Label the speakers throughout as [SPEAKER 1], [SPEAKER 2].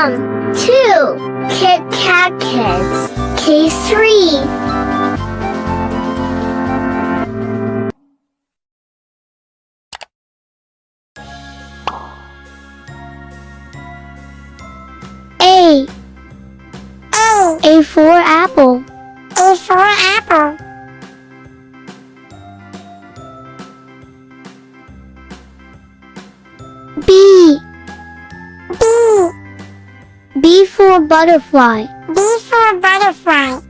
[SPEAKER 1] 2. Kit Kat Kids. K3. A. A for apple.
[SPEAKER 2] A for apple.
[SPEAKER 1] B.
[SPEAKER 2] B.
[SPEAKER 1] B for butterfly.
[SPEAKER 2] B for butterfly.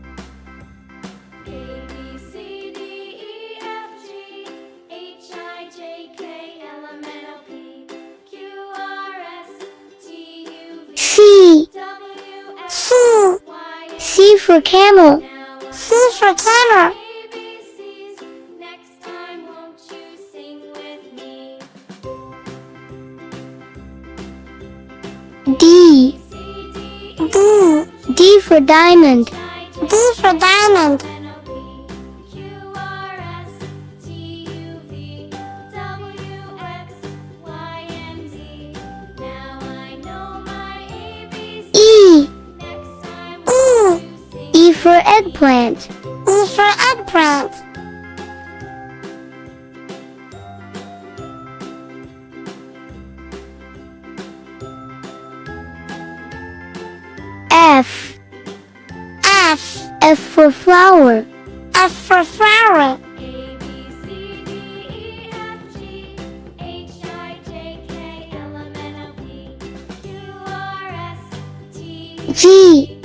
[SPEAKER 1] C.
[SPEAKER 2] C.
[SPEAKER 1] C for camel.
[SPEAKER 2] C for camel.
[SPEAKER 1] D.
[SPEAKER 2] D.
[SPEAKER 1] D for diamond.
[SPEAKER 2] D for diamond.
[SPEAKER 1] E.
[SPEAKER 2] E.
[SPEAKER 1] E for eggplant.
[SPEAKER 2] E for eggplant.
[SPEAKER 1] F.
[SPEAKER 2] F.
[SPEAKER 1] F for flower.
[SPEAKER 2] F for flower.
[SPEAKER 1] G.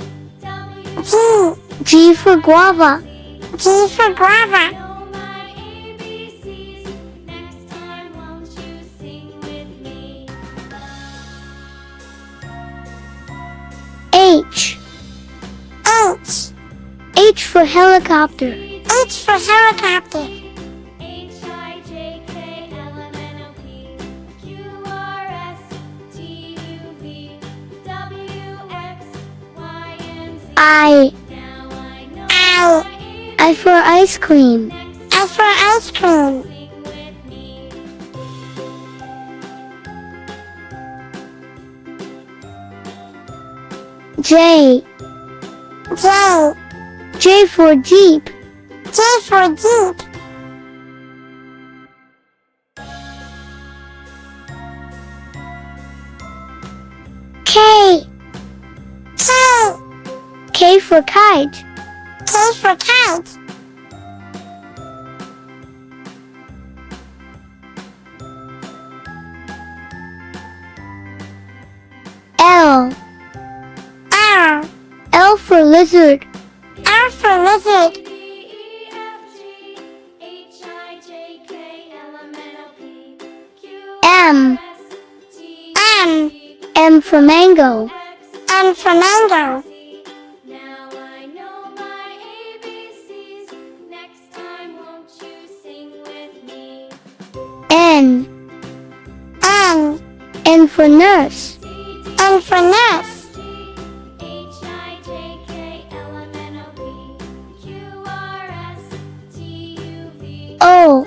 [SPEAKER 2] G.
[SPEAKER 1] G for guava.
[SPEAKER 2] G for guava.
[SPEAKER 1] H.
[SPEAKER 2] H.
[SPEAKER 1] H for helicopter.
[SPEAKER 2] H for helicopter. I. I.
[SPEAKER 1] I for ice cream.
[SPEAKER 2] I for ice cream.
[SPEAKER 1] J.
[SPEAKER 2] J.
[SPEAKER 1] J for jeep.
[SPEAKER 2] J for jeep.
[SPEAKER 1] K.
[SPEAKER 2] K.
[SPEAKER 1] K for kite.
[SPEAKER 2] K for kite.
[SPEAKER 1] L.
[SPEAKER 2] L.
[SPEAKER 1] L for lizard.
[SPEAKER 2] L for lizard.
[SPEAKER 1] M.
[SPEAKER 2] M.
[SPEAKER 1] M for mango.
[SPEAKER 2] M for mango.
[SPEAKER 1] N.
[SPEAKER 2] N.
[SPEAKER 1] N for nurse.
[SPEAKER 2] N for nurse.
[SPEAKER 1] O.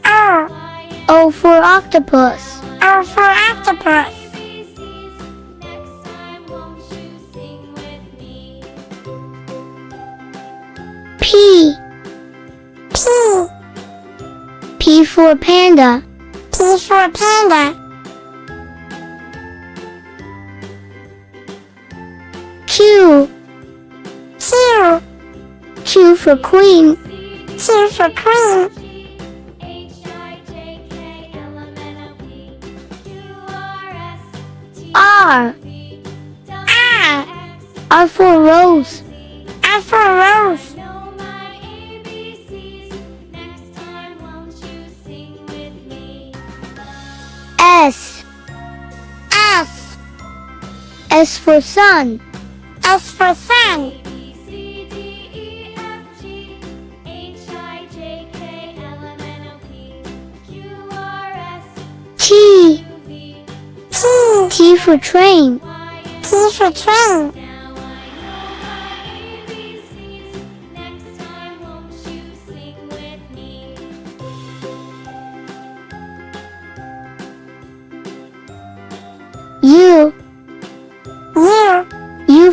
[SPEAKER 2] O.
[SPEAKER 1] O for octopus.
[SPEAKER 2] O for octopus.
[SPEAKER 1] P.
[SPEAKER 2] P.
[SPEAKER 1] P for panda.
[SPEAKER 2] P for panda.
[SPEAKER 1] Q.
[SPEAKER 2] Q.
[SPEAKER 1] Q for queen.
[SPEAKER 2] Q for queen.
[SPEAKER 1] R.
[SPEAKER 2] R.
[SPEAKER 1] R for rose.
[SPEAKER 2] R for rose.
[SPEAKER 1] S.
[SPEAKER 2] S.
[SPEAKER 1] S for sun.
[SPEAKER 2] S for sun.
[SPEAKER 1] T.
[SPEAKER 2] T.
[SPEAKER 1] T for train.
[SPEAKER 2] T for train.
[SPEAKER 1] U.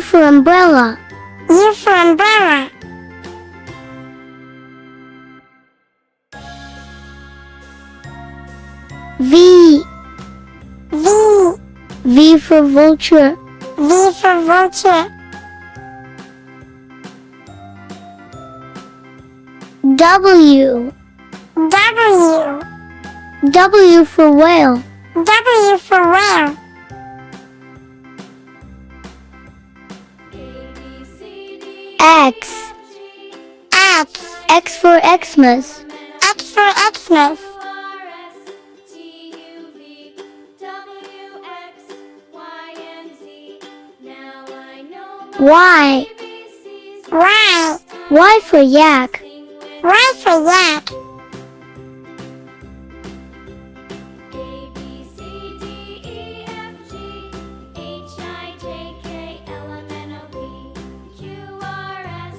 [SPEAKER 1] for umbrella.
[SPEAKER 2] U for umbrella.
[SPEAKER 1] V.
[SPEAKER 2] V.
[SPEAKER 1] V for vulture.
[SPEAKER 2] V for vulture.
[SPEAKER 1] W.
[SPEAKER 2] W.
[SPEAKER 1] W for whale.
[SPEAKER 2] W for whale.
[SPEAKER 1] X.
[SPEAKER 2] X.
[SPEAKER 1] X for Xmas.
[SPEAKER 2] X for Xmas.
[SPEAKER 1] Y.
[SPEAKER 2] Y.
[SPEAKER 1] Y for yak.
[SPEAKER 2] Y for yak.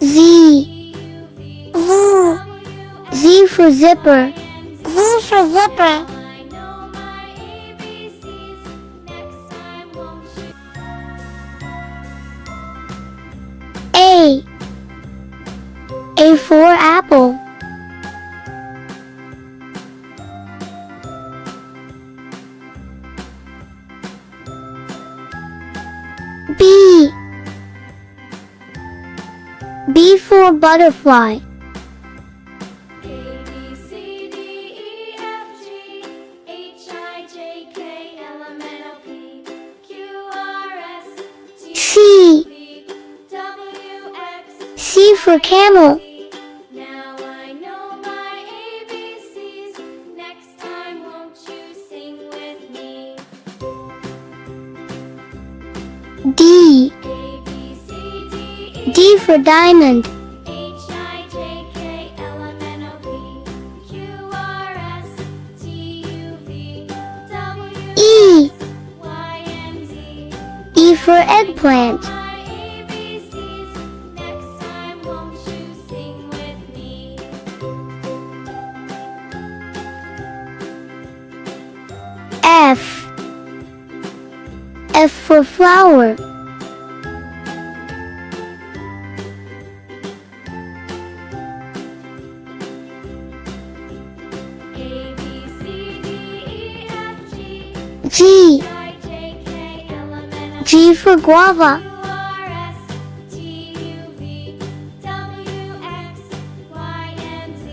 [SPEAKER 1] Z.
[SPEAKER 2] Z.
[SPEAKER 1] Z for zipper.
[SPEAKER 2] Z for zipper.
[SPEAKER 1] A. A for apple. B. B for butterfly. C. C for camel.
[SPEAKER 3] Now I know my ABCs. Next time, won't you sing with me?
[SPEAKER 1] D.
[SPEAKER 3] A, B, C, D, E,
[SPEAKER 1] D for diamond.
[SPEAKER 3] H, I, J, K, L, M, N, O, P, Q, R, S, T, U, V, W,
[SPEAKER 1] E.
[SPEAKER 3] Y, and Z.
[SPEAKER 1] E for eggplant.
[SPEAKER 3] My ABCs. Next time, won't you sing with me?
[SPEAKER 1] F. F for flower.
[SPEAKER 3] A, B, C, D, E, F, G,
[SPEAKER 1] G.
[SPEAKER 3] I, J, K, L, M, N, O, P,
[SPEAKER 1] G for guava.
[SPEAKER 3] Q, R, S, T, U, V, W, X, Y, and Z.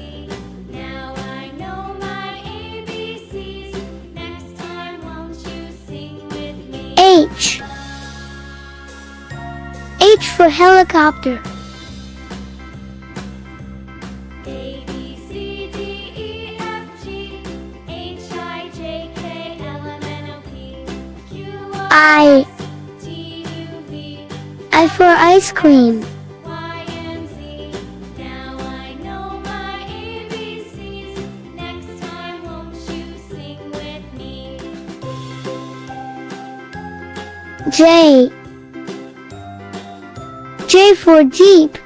[SPEAKER 3] Now I know my ABCs. Next time, won't you sing with me?
[SPEAKER 1] H. H for helicopter.
[SPEAKER 3] A, B, C, D, E, F, G, H, I, J, K, L, M, N, O, P, Q, R,
[SPEAKER 1] I.
[SPEAKER 3] S, T, U, V,
[SPEAKER 1] I for ice cream.
[SPEAKER 3] Y, and Z. Now I know my ABCs. Next time, won't you sing with me?
[SPEAKER 1] J. J for jeep.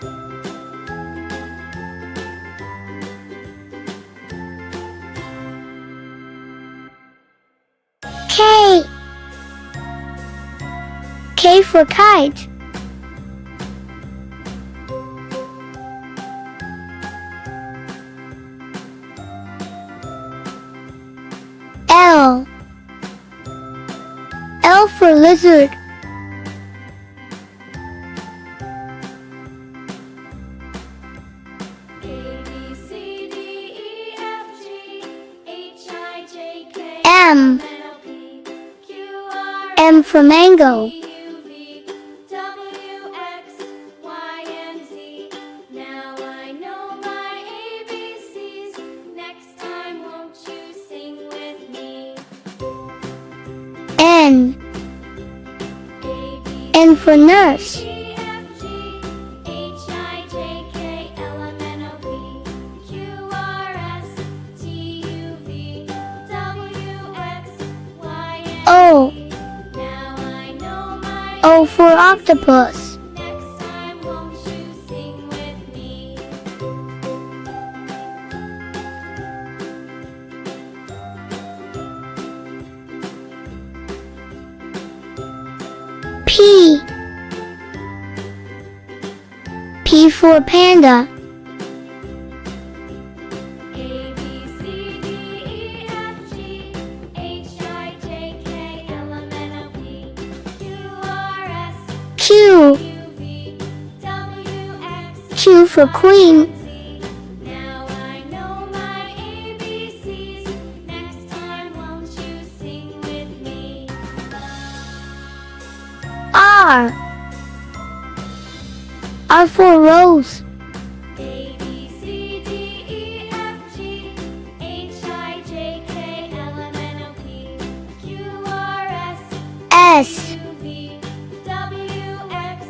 [SPEAKER 1] K. K for kite. L. L for lizard.
[SPEAKER 3] A, B, C, D, E, F, G, H, I, J, K,
[SPEAKER 1] M.
[SPEAKER 3] L, M, N, O, P, Q, R,
[SPEAKER 1] M for mango.
[SPEAKER 3] T, U, V, W, X, Y, and Z. Now I know my ABCs. Next time, won't you sing with me?
[SPEAKER 1] N.
[SPEAKER 3] A, B,
[SPEAKER 1] N for nurse.
[SPEAKER 3] C, F, G, H, I, J, K, L, M, N, O, P, Q, R, S, T, U, V, W, X, Y, and
[SPEAKER 1] O.
[SPEAKER 3] Z. Now I know my
[SPEAKER 1] O for octopus.
[SPEAKER 3] Next time, won't you sing with me?
[SPEAKER 1] P. P for panda.
[SPEAKER 3] A, B, C, D, E, F, G, H, I, J, K, L, M, N, O, P, Q, R, S,
[SPEAKER 1] Q.
[SPEAKER 3] U, V, W, X,
[SPEAKER 1] Q for queen.
[SPEAKER 3] Z. Now I know my ABCs. Next time, won't you sing with me?
[SPEAKER 1] R. R for rose.
[SPEAKER 3] A, B, C, D, E, F, G, H, I, J, K, L, M, N, O, P, Q, R, S,
[SPEAKER 1] S.
[SPEAKER 3] U, V, W, X,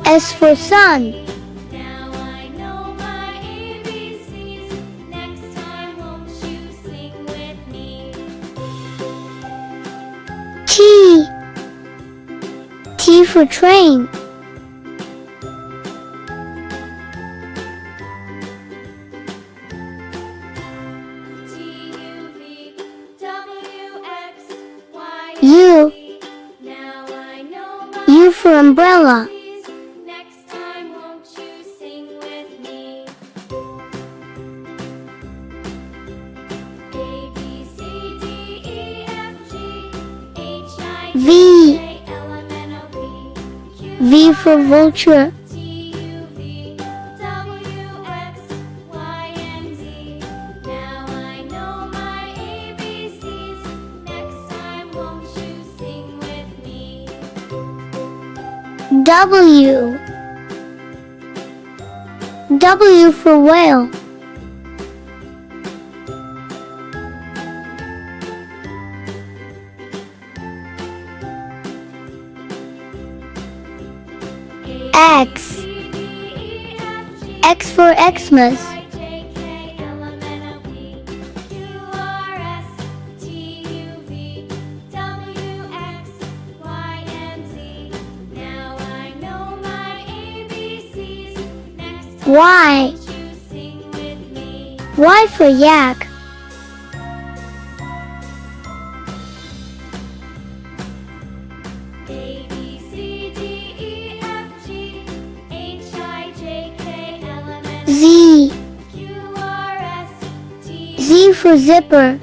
[SPEAKER 1] S for sun.
[SPEAKER 3] Now I know my ABCs. Next time, won't you sing with me?
[SPEAKER 1] T. T for train.
[SPEAKER 3] T, U, V, W, X, Y,
[SPEAKER 1] U.
[SPEAKER 3] Z. Now I know my
[SPEAKER 1] U for umbrella.
[SPEAKER 3] ABCs. Next time, won't you sing with me? A, B, C, D, E, F, G, H, I, J,
[SPEAKER 1] V.
[SPEAKER 3] K, L, M, N, O, P, Q,
[SPEAKER 1] V for vulture.
[SPEAKER 3] T, U, V, W, X, Y, and Z. Now I know my ABCs. Next time, won't you sing with me?
[SPEAKER 1] W. W for whale.
[SPEAKER 3] A,
[SPEAKER 1] X.
[SPEAKER 3] C, D, E, F, G,
[SPEAKER 1] X for Xmas.
[SPEAKER 3] I, J, K, L, M, N, O, P, Q, R, S, T, U, V, W, X, Y, and Z. Now I know my ABCs. Next time,
[SPEAKER 1] Y.
[SPEAKER 3] won't you sing with me?
[SPEAKER 1] Y for yak.
[SPEAKER 3] A, B, C, D, E, F, G, H, I, J, K, L, M, N, O,
[SPEAKER 1] Z.
[SPEAKER 3] Q, R, S, T,
[SPEAKER 1] Z for zipper.